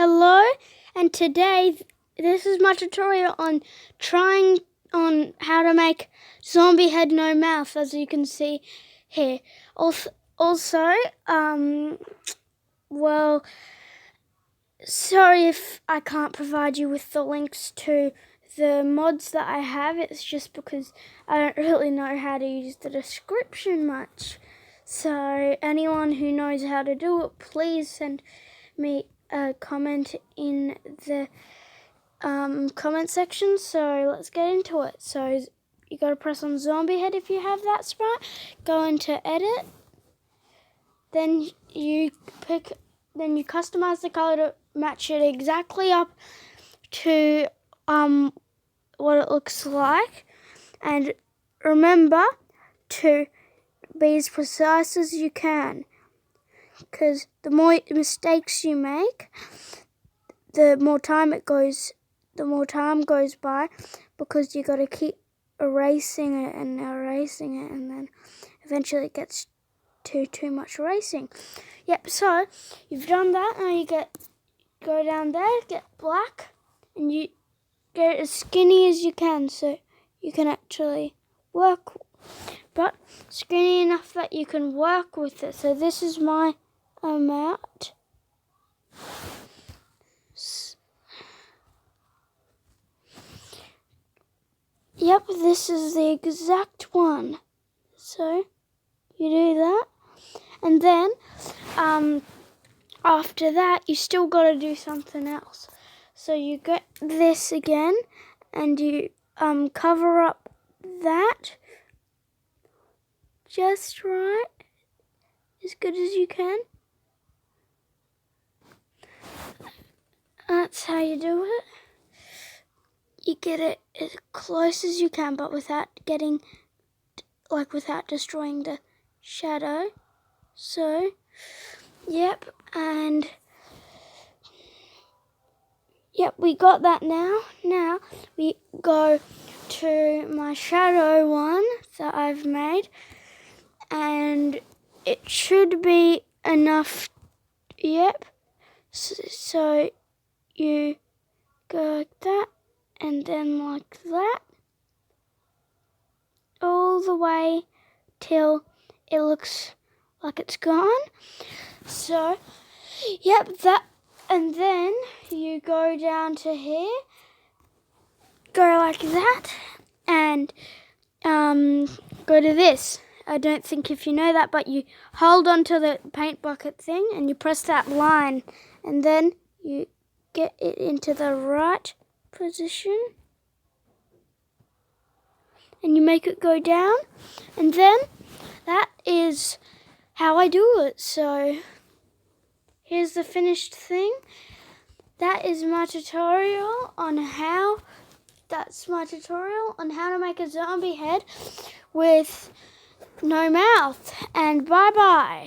Hello, and today this is my tutorial on how to make zombie head no mouth, as you can see here. Also, well, sorry if I can't provide you with the links to the mods that I have. It's just because I don't really know how to use the description much. So anyone who knows how to do it, please send me a comment in the comment section. So let's get into it. So you got to press on zombie head if you have that sprite. Go into edit. Then you customize the color to match it exactly up to what it looks like, and remember to be as precise as you can, because the more mistakes you make, the more time goes by, because you got to keep erasing it, and then eventually it gets too much erasing. Yep, so you've done that. Now you go down there, get black, and you get as skinny as you can so you can actually work, but skinny enough that you can work with it. So this is my amount. Yep, this is the exact one. So you do that, and then after that you still got to do something else. So you get this again, and you cover up that just right, as good as you can. That's how you do it. You get it as close as you can, but without destroying the shadow. So, yep, and yep, we got that now. Now we go to my shadow one that I've made, and it should be enough. Yep, so you go like that, and then like that, all the way till it looks like it's gone. So, yep, that, and then you go down to here, go like that, and go to this. I don't think if you know that, but you hold onto the paint bucket thing and you press that line, and then you get it into the right position, and you make it go down, and then that is how I do it. So here's the finished thing. That is my tutorial on how to make a zombie head with no mouth, and bye bye.